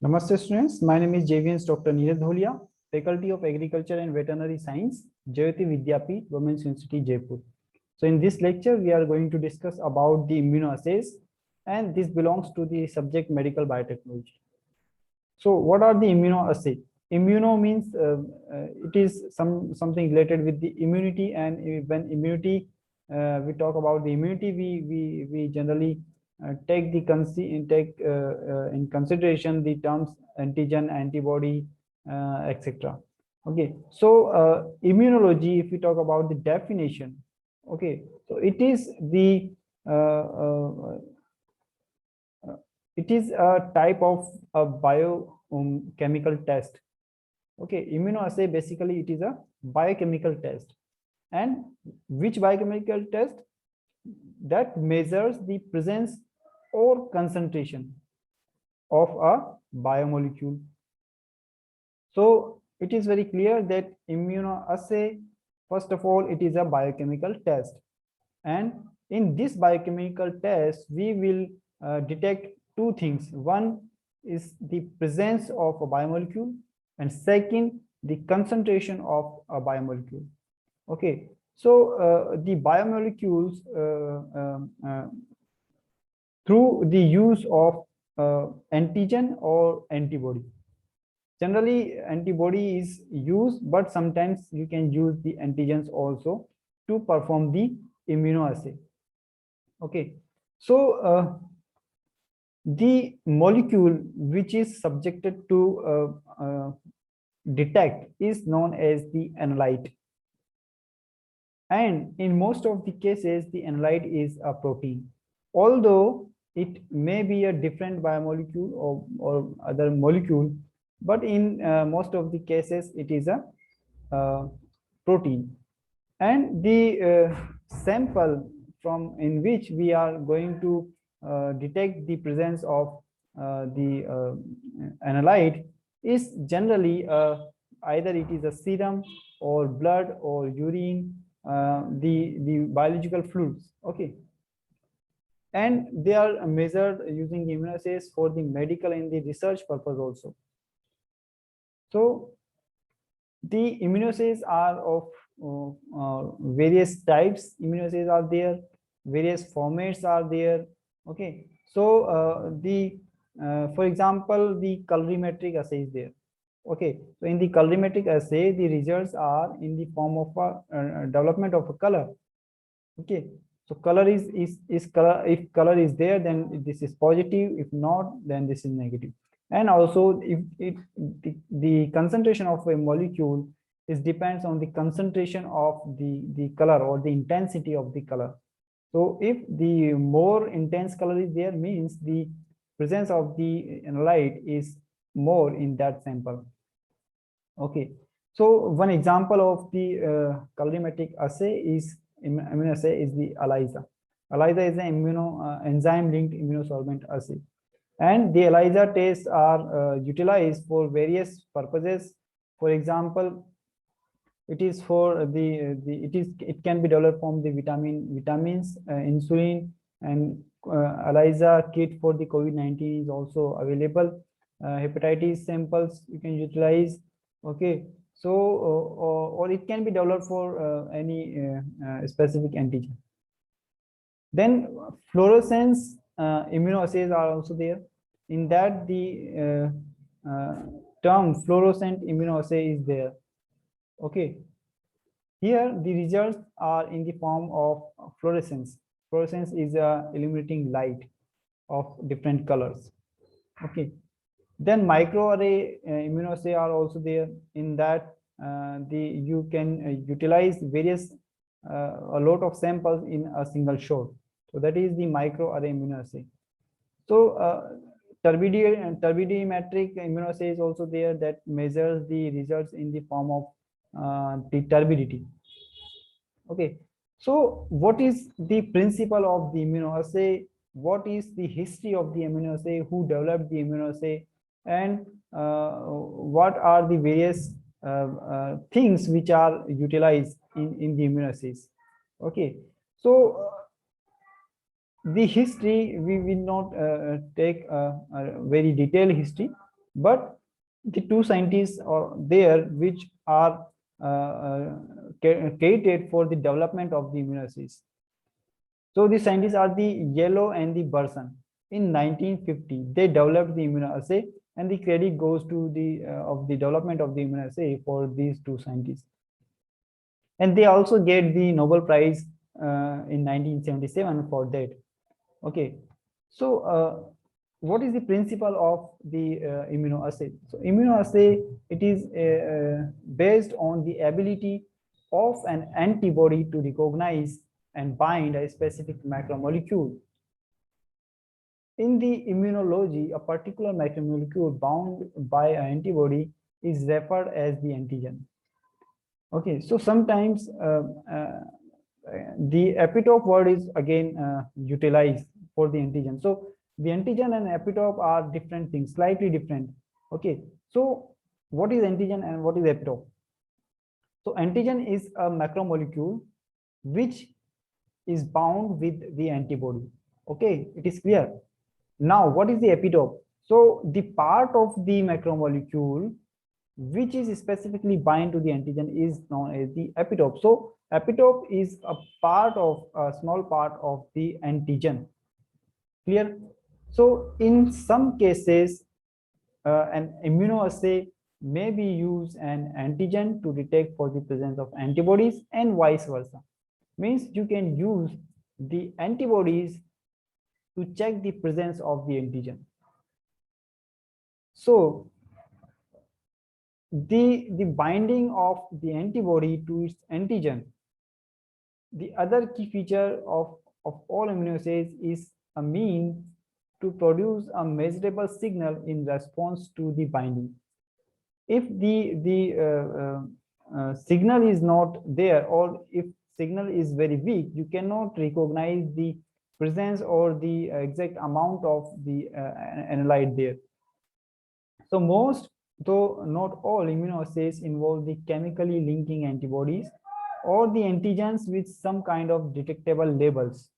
Namaste students, my name is JVN's Dr. Neeraj Dholia, Faculty of Agriculture and Veterinary Science, Jayati Vidyapeeth, Women's University, Jaipur. So in this lecture, we are going to discuss about the immunoassays, and this belongs to the subject medical biotechnology. So what are the immunoassays? Immuno means it is something related with the immunity, and when immunity, we talk about the immunity, we generally take in consideration the terms antigen, antibody, etc. Okay, so immunology, if we talk about the definition, okay, so it is the it is a type of a biochemical test. Okay, immunoassay basically it is a biochemical test, and which biochemical test that measures the presence or concentration of a biomolecule. So it is very clear that immunoassay, first of all, it is a biochemical test, and in this biochemical test we will detect two things. One is the presence of a biomolecule, and second, the concentration of a biomolecule. Okay, so the biomolecules through the use of antigen or antibody. Generally, antibody is used, but sometimes you can use the antigens also to perform the immunoassay. Okay, so the molecule which is subjected to detect is known as the analyte, and in most of the cases the analyte is a protein, although it may be a different biomolecule or other molecule, but in most of the cases it is a protein. And the sample from in which we are going to detect the presence of the analyte is generally either it is a serum or blood or urine, the biological fluids. Okay, and they are measured using immunoassays for the medical and the research purpose also. So the immunoassays are of various types. Immunoassays are there, various formats are there. Okay, so for example, the colorimetric assay is there. Okay, so in the colorimetric assay, the results are in the form of a development of a color. Okay, so color is color. If color is there, then this is positive. If not, then this is negative. And also, if the concentration of a molecule is depends on the concentration of the color or the intensity of the color. So if the more intense color is there, means the presence of the analyte is more in that sample. Okay, so one example of the colorimetric assay is immunoassay is the ELISA. ELISA is an enzyme-linked immunosorbent assay, and the ELISA tests are utilized for various purposes. For example, it is for it can be developed from the vitamins, insulin, and ELISA kit for the COVID-19 is also available. Hepatitis samples you can utilize. Okay, so or it can be developed for any specific antigen. Then fluorescence immunoassays are also there. In that, the term fluorescent immunoassay is there. Okay, here the results are in the form of fluorescence. Fluorescence is illuminating light of different colors. Okay, then microarray immunoassay are also there. In that, you can utilize various a lot of samples in a single shot. So that is the microarray immunoassay. So turbidimetric immunoassay is also there, that measures the results in the form of the turbidity. Okay, so what is the principle of the immunoassay? What is the history of the immunoassay? Who developed the immunoassay? And what are the various things which are utilized in the immunoassays? Okay, so the history, we will not take a very detailed history, but the two scientists are there which are created for the development of the immunoassays. So the scientists are the Yellow and the Burson. In 1950, they developed the immunoassay, and the credit goes to the of the development of the immunoassay for these two scientists. And they also get the Nobel Prize in 1977 for that. Okay, so what is the principle of the immunoassay? So immunoassay, it is based on the ability of an antibody to recognize and bind a specific macromolecule. In the immunology, a particular macromolecule bound by an antibody is referred as the antigen. Okay, so sometimes the epitope word is again utilized for the antigen. So the antigen and epitope are different things, slightly different. Okay, so what is antigen and what is epitope? So antigen is a macromolecule which is bound with the antibody. Okay, it is clear. Now, what is the epitope? So the part of the macromolecule which is specifically bind to the antigen is known as the epitope. So epitope is a part of a small part of the antigen. Clear? So in some cases, an immunoassay may be used an antigen to detect for the presence of antibodies and vice versa. Means you can use the antibodies to check the presence of the antigen. So the binding of the antibody to its antigen. The other key feature of all immunoassays is a mean to produce a measurable signal in response to the binding. If the signal is not there, or if signal is very weak, you cannot recognize the presence or the exact amount of the analyte there. So most, though not all, immunoassays involve the chemically linking antibodies or the antigens with some kind of detectable labels.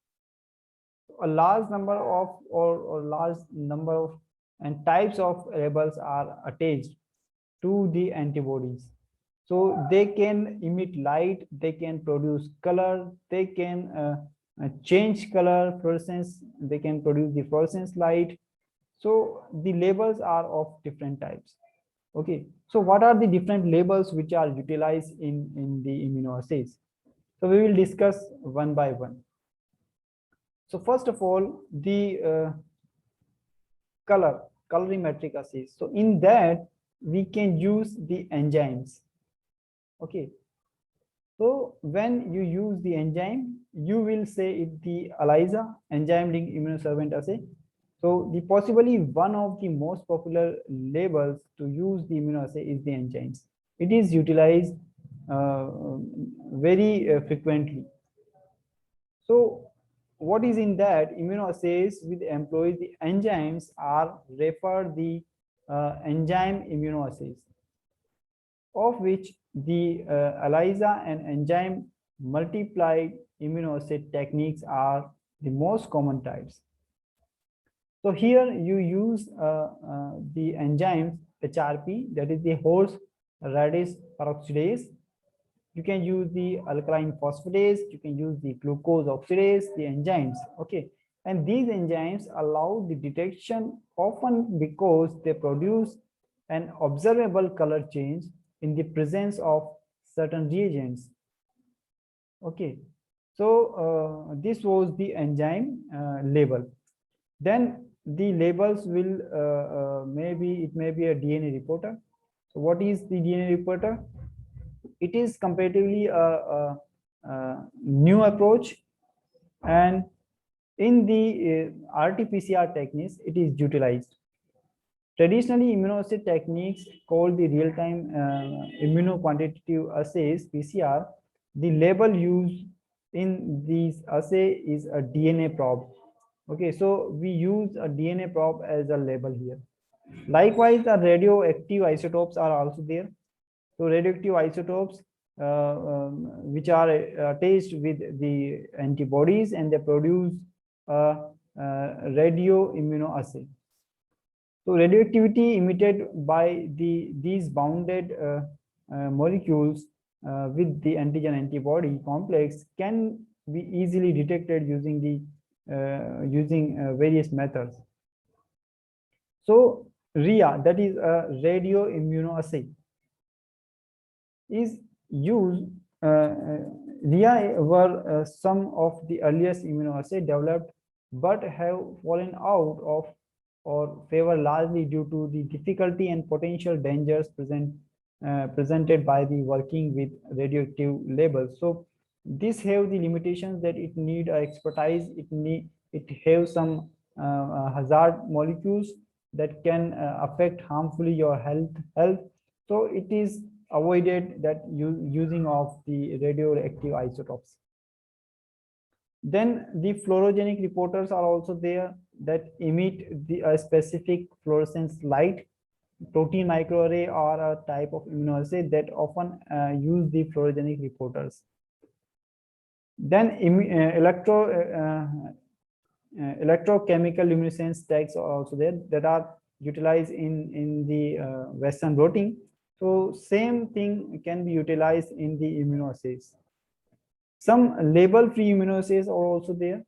A large number of large number of and types of labels are attached to the antibodies. So they can emit light, they can produce color, they can change color, fluorescence, they can produce the fluorescence light. So the labels are of different types. Okay, so what are the different labels which are utilized in the immunoassays? So we will discuss one by one. So first of all, the colorimetric assays. So in that we can use the enzymes. Okay, so when you use the enzyme, you will say it the ELISA, enzyme linked immunosorbent assay. So the possibly one of the most popular labels to use the immunoassay is the enzymes. It is utilized very frequently. So what is in that? Immunoassays with employees, the enzymes are referred the enzyme immunoassays, of which the ELISA and enzyme multiplied immunoassay techniques are the most common types. So here you use the enzymes HRP, that is the horseradish peroxidase. You can use the alkaline phosphatase, you can use the glucose oxidase, the enzymes. Okay, and these enzymes allow the detection often because they produce an observable color change in the presence of certain reagents. Okay, so this was the enzyme label. Then the labels will maybe it may be a DNA reporter. So what is the DNA reporter? It is comparatively a new approach, and in the RT-PCR techniques it is utilized. Traditionally, immunoassay techniques called the real-time immunoquantitative assays (PCR), the label used in these assay is a DNA probe. Okay, so we use a DNA probe as a label here. Likewise, the radioactive isotopes are also there. So radioactive isotopes which are attached with the antibodies, and they produce a radio immunoassay. So radioactivity emitted by these bounded molecules with the antigen antibody complex can be easily detected using various methods. So RIA, that is a radio immunoassay, is used. RIA were some of the earliest immunoassay developed, but have fallen out of or favor largely due to the difficulty and potential dangers presented by the working with radioactive labels. So this have the limitations that it need expertise. It have some hazard molecules that can affect harmfully your health. So it is avoided that using of the radioactive isotopes. Then the fluorogenic reporters are also there that emit the specific fluorescence light. Protein microarray are a type of immunoassay that often use the fluorogenic reporters. Then electrochemical luminescence tags are also there that are utilized in the Western blotting. So same thing can be utilized in the immunoassays. Some label-free immunoassays are also there.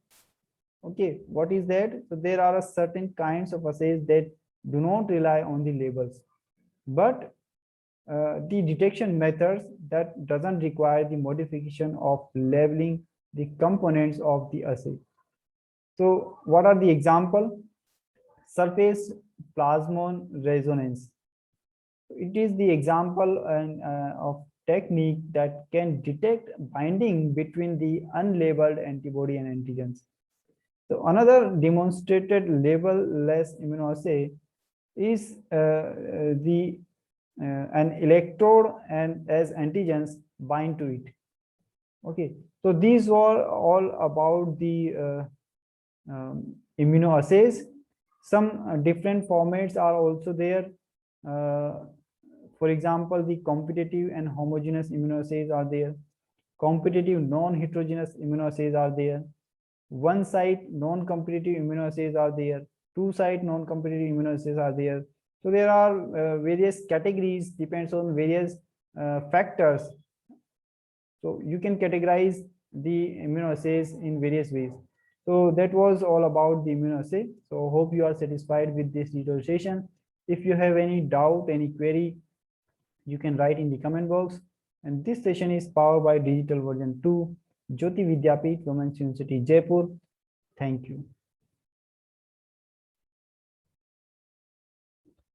Okay, what is that? So there are certain kinds of assays that do not rely on the labels, but the detection methods that doesn't require the modification of labeling the components of the assay. So what are the example? Surface plasmon resonance. It is the example of technique that can detect binding between the unlabeled antibody and antigens. So another demonstrated label-less immunoassay is an electrode and as antigens bind to it. Okay, so these were all about the immunoassays. Some different formats are also there. For example, the competitive and homogeneous immunoassays are there. Competitive non-heterogeneous immunoassays are there. One-site non-competitive immunoassays are there. Two-site non-competitive immunoassays are there. So there are various categories, depends on various factors. So you can categorize the immunoassays in various ways. So that was all about the immunoassay. So hope you are satisfied with this detailed session. If you have any doubt, any query, you can write in the comment box. And this session is powered by Digital Version 2, Jyoti Vidyapeeth, Women's University, Jaipur. Thank you.